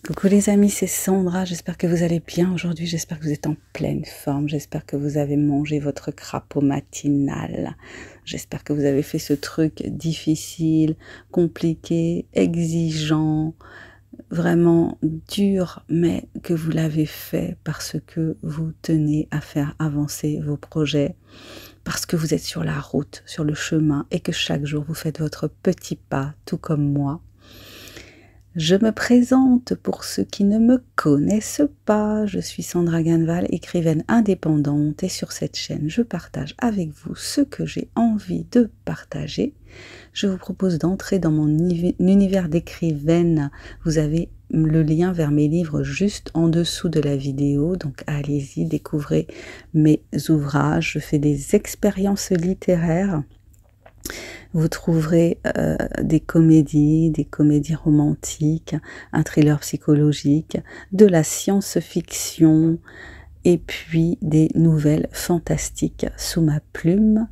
Coucou les amis, c'est Sandra, j'espère que vous allez bien aujourd'hui, j'espère que vous êtes en pleine forme, j'espère que vous avez mangé votre crapaud matinal, j'espère que vous avez fait ce truc difficile, compliqué, exigeant, vraiment dur, mais que vous l'avez fait parce que vous tenez à faire avancer vos projets, parce que vous êtes sur la route, sur le chemin et que chaque jour vous faites votre petit pas, tout comme moi. Je me présente pour ceux qui ne me connaissent pas. Je suis Sandra Ganval, écrivaine indépendante et sur cette chaîne, je partage avec vous ce que j'ai envie de partager. Je vous propose d'entrer dans mon univers d'écrivaine. Vous avez le lien vers mes livres juste en dessous de la vidéo, donc allez-y, découvrez mes ouvrages. Je fais des expériences littéraires. Vous trouverez des comédies romantiques, un thriller psychologique, de la science-fiction et puis des nouvelles fantastiques sous ma plume.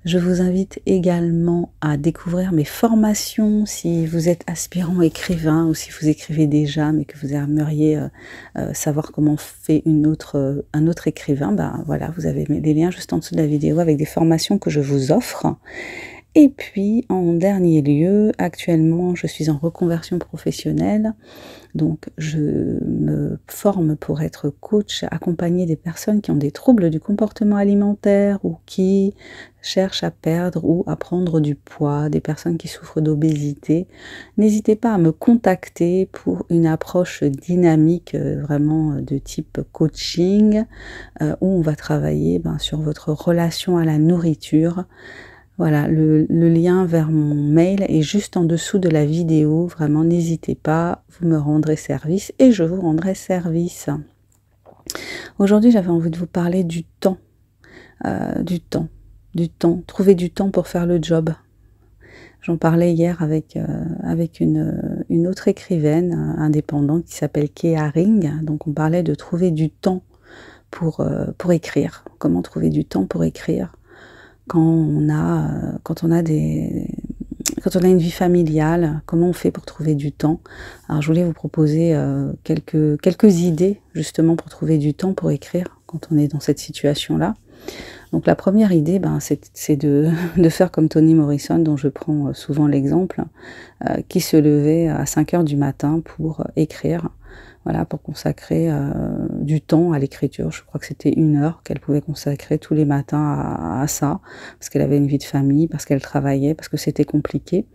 Je vous invite également à découvrir mes formations si vous êtes aspirant écrivain ou si vous écrivez déjà mais que vous aimeriez savoir comment fait un autre écrivain. Ben voilà, vous avez des liens juste en dessous de la vidéo avec des formations que je vous offre. Et puis, en dernier lieu, actuellement, je suis en reconversion professionnelle, donc je me forme pour être coach, accompagner des personnes qui ont des troubles du comportement alimentaire ou qui cherchent à perdre ou à prendre du poids, des personnes qui souffrent d'obésité. N'hésitez pas à me contacter pour une approche dynamique, vraiment de type coaching, où on va travailler sur votre relation à la nourriture. Voilà, le lien vers mon mail est juste en dessous de la vidéo. Vraiment, n'hésitez pas, vous me rendrez service et je vous rendrai service. Aujourd'hui, j'avais envie de vous parler du temps. Trouver du temps pour faire le job. J'en parlais hier avec une autre écrivaine indépendante qui s'appelle Kea Ring. Donc, on parlait de trouver du temps pour écrire. Comment trouver du temps pour écrire quand on a une vie familiale, comment on fait pour trouver du temps? Alors je voulais vous proposer quelques idées justement pour trouver du temps pour écrire quand on est dans cette situation-là. Donc la première idée, c'est de faire comme Toni Morrison, dont je prends souvent l'exemple, qui se levait à 5 heures du matin pour écrire. Voilà, pour consacrer du temps à l'écriture. Je crois que c'était 1 heure qu'elle pouvait consacrer tous les matins à ça, parce qu'elle avait une vie de famille, parce qu'elle travaillait, parce que c'était compliqué.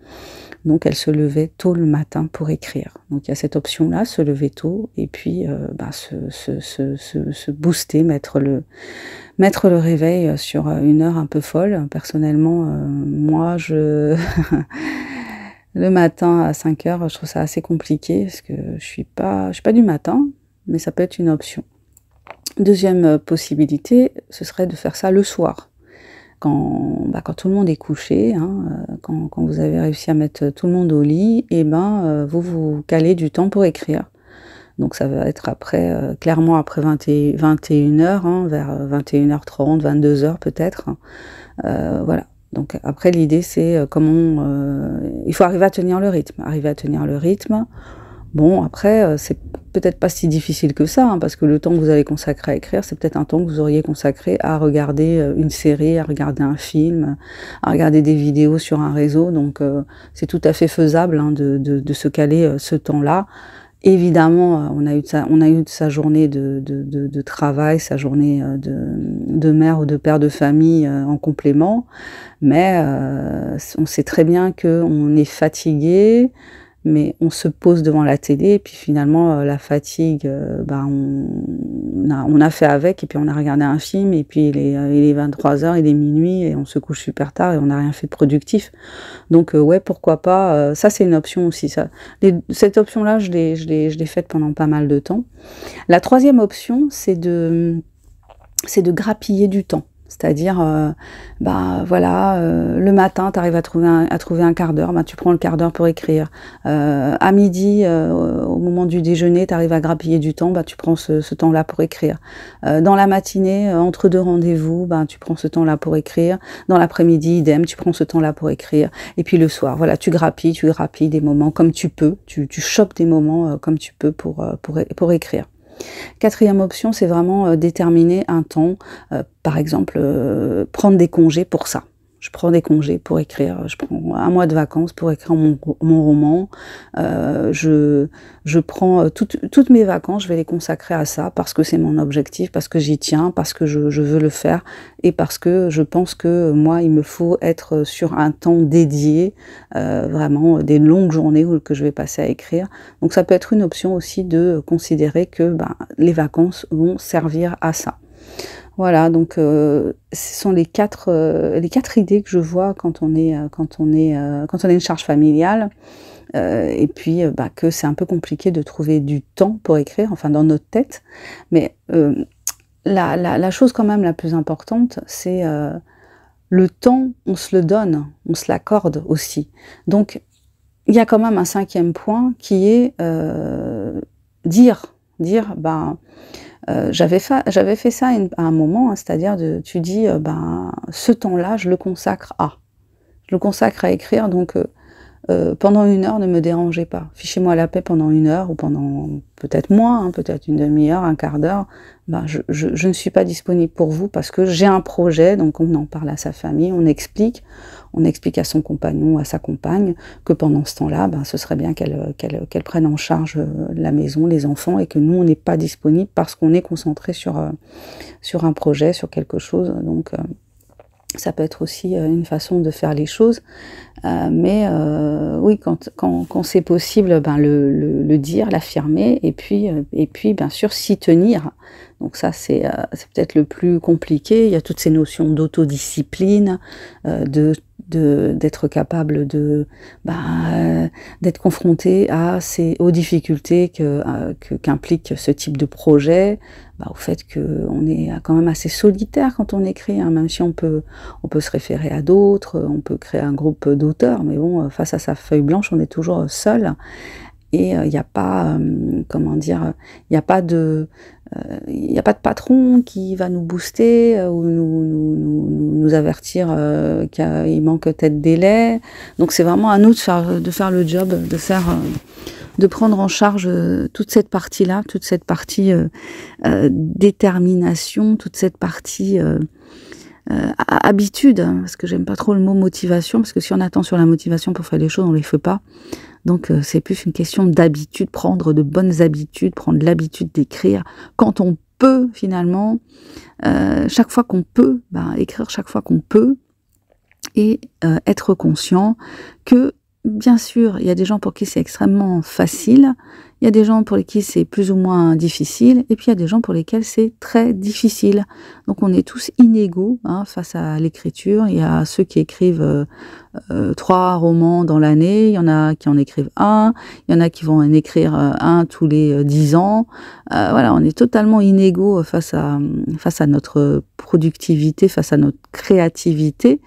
Donc elle se levait tôt le matin pour écrire. Donc il y a cette option-là, se lever tôt, et puis se booster, mettre le réveil sur 1 heure un peu folle. Personnellement, moi, le matin à 5 heures, je trouve ça assez compliqué parce que je suis pas du matin, mais ça peut être une option. Deuxième possibilité, ce serait de faire ça le soir, quand tout le monde est couché, hein, quand vous avez réussi à mettre tout le monde au lit, et vous vous calez du temps pour écrire. Donc ça va être après, clairement après 21h, hein, vers 21h30, 22h peut-être. Voilà. Donc après l'idée c'est il faut arriver à tenir le rythme. Bon après c'est peut-être pas si difficile que ça, hein, parce que le temps que vous allez consacrer à écrire, c'est peut-être un temps que vous auriez consacré à regarder une série, à regarder un film, à regarder des vidéos sur un réseau. Donc c'est tout à fait faisable, hein, de se caler ce temps-là. Évidemment, on a eu sa journée de travail, sa journée de mère ou de père de famille en complément, mais on sait très bien qu'on est fatigué, mais on se pose devant la télé, et puis finalement la fatigue, on a fait avec, et puis on a regardé un film, et puis il est 23h, il est minuit, et on se couche super tard, et on n'a rien fait de productif. Donc ouais, pourquoi pas, ça c'est une option aussi. Cette option-là, je l'ai faite pendant pas mal de temps. La troisième option, c'est de grappiller du temps. C'est-à-dire, bah voilà, le matin, tu arrives à trouver un quart d'heure, bah, tu prends le quart d'heure pour écrire. À midi, au moment du déjeuner, tu arrives à grappiller du temps, bah, tu prends ce temps-là pour écrire. Dans la matinée, entre deux rendez-vous, bah, tu prends ce temps-là pour écrire. Dans l'après-midi, idem, tu prends ce temps-là pour écrire. Et puis le soir, voilà, tu grappilles des moments comme tu peux. Tu chopes des moments comme tu peux pour écrire. Quatrième option, c'est vraiment déterminer un temps, par exemple, prendre des congés pour ça. Je prends des congés pour écrire, je prends un mois de vacances pour écrire mon roman, je prends toutes mes vacances, je vais les consacrer à ça, parce que c'est mon objectif, parce que j'y tiens, parce que je veux le faire, et parce que je pense que moi, il me faut être sur un temps dédié, vraiment des longues journées que je vais passer à écrire. Donc ça peut être une option aussi de considérer que les vacances vont servir à ça. Voilà, donc ce sont les quatre idées que je vois quand on est une charge familiale, et puis que c'est un peu compliqué de trouver du temps pour écrire, enfin dans notre tête. Mais la chose quand même la plus importante, c'est le temps, on se le donne, on se l'accorde aussi. Donc il y a quand même un cinquième point qui est dire j'avais fait ça à un moment, hein, c'est-à-dire tu dis ce temps-là, je le consacre à écrire, donc pendant 1 heure, ne me dérangez pas. Fichez-moi la paix pendant 1 heure, ou pendant peut-être moins, hein, peut-être une demi-heure, un quart d'heure. Je ne suis pas disponible pour vous parce que j'ai un projet, donc on en parle à sa famille, on explique à son compagnon, à sa compagne, que pendant ce temps-là, ce serait bien qu'elle prenne en charge la maison, les enfants, et que nous, on n'est pas disponible parce qu'on est concentré sur un projet, sur quelque chose. Donc, ça peut être aussi une façon de faire les choses. Mais oui, quand c'est possible, le dire, l'affirmer, et puis bien sûr s'y tenir. Donc ça, c'est peut-être le plus compliqué. Il y a toutes ces notions d'autodiscipline, d'être capable d'être confronté aux difficultés qu'implique ce type de projet, au fait qu'on est quand même assez solitaire quand on écrit, hein, même si on peut se référer à d'autres, on peut créer un groupe d'auteurs, mais bon, face à sa feuille blanche, on est toujours seul. Et il n'y a pas, il n'y a pas de patron qui va nous booster ou nous avertir qu'il manque peut-être délai. Donc c'est vraiment à nous de faire le job, de prendre en charge toute cette partie-là, toute cette partie détermination, toute cette partie habitude, hein, parce que j'aime pas trop le mot motivation, parce que si on attend sur la motivation pour faire les choses, on les fait pas. Donc c'est plus une question d'habitude, prendre de bonnes habitudes, prendre l'habitude d'écrire quand on peut finalement, chaque fois qu'on peut, écrire chaque fois qu'on peut, et être conscient que bien sûr, il y a des gens pour qui c'est extrêmement facile, il y a des gens pour qui c'est plus ou moins difficile, et puis il y a des gens pour lesquels c'est très difficile. Donc on est tous inégaux face à l'écriture. Il y a ceux qui écrivent 3 romans dans l'année, il y en a qui en écrivent un, il y en a qui vont en écrire un tous les 10 ans. Voilà, on est totalement inégaux face à notre productivité, face à notre créativité.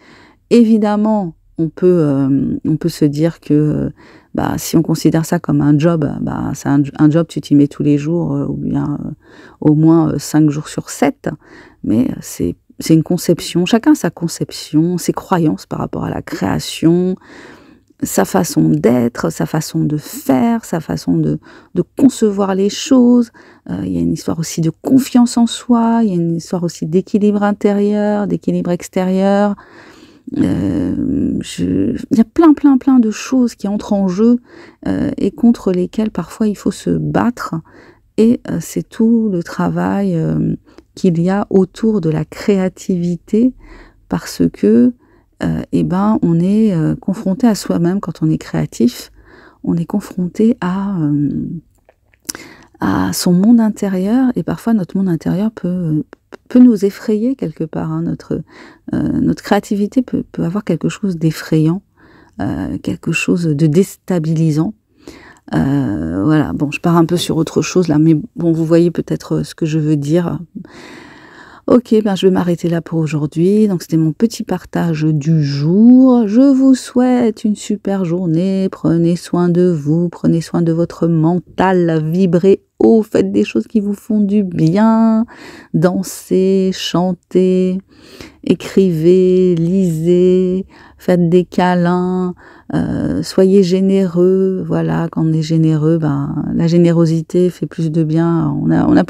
Évidemment, on peut se dire que si on considère ça comme un job, c'est un job, tu t'y mets tous les jours, ou bien au moins 5 jours sur 7, mais c'est une conception, chacun sa conception, ses croyances par rapport à la création, sa façon d'être, sa façon de faire, sa façon de concevoir les choses. Il y a une histoire aussi de confiance en soi, il y a une histoire aussi d'équilibre intérieur, d'équilibre extérieur. Il y a plein de choses qui entrent en jeu et contre lesquelles parfois il faut se battre, et c'est tout le travail qu'il y a autour de la créativité, parce que on est confronté à soi-même quand on est créatif, on est confronté à son monde intérieur, et parfois notre monde intérieur peut nous effrayer quelque part, hein. Notre créativité peut avoir quelque chose d'effrayant, quelque chose de déstabilisant. Voilà, bon, je pars un peu sur autre chose là, mais bon, vous voyez peut-être ce que je veux dire. Ok, ben je vais m'arrêter là pour aujourd'hui. Donc c'était mon petit partage du jour. Je vous souhaite une super journée. Prenez soin de vous, prenez soin de votre mental, vibrez haut, faites des choses qui vous font du bien. Dansez, chantez, écrivez, lisez, faites des câlins, soyez généreux. Voilà, quand on est généreux, ben la générosité fait plus de bien. On a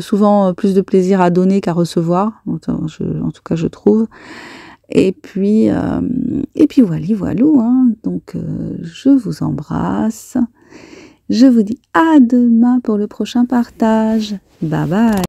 souvent plus de plaisir à donner qu'à recevoir. En tout cas, je trouve. Et puis voilou, hein. Donc je vous embrasse. Je vous dis à demain pour le prochain partage. Bye bye.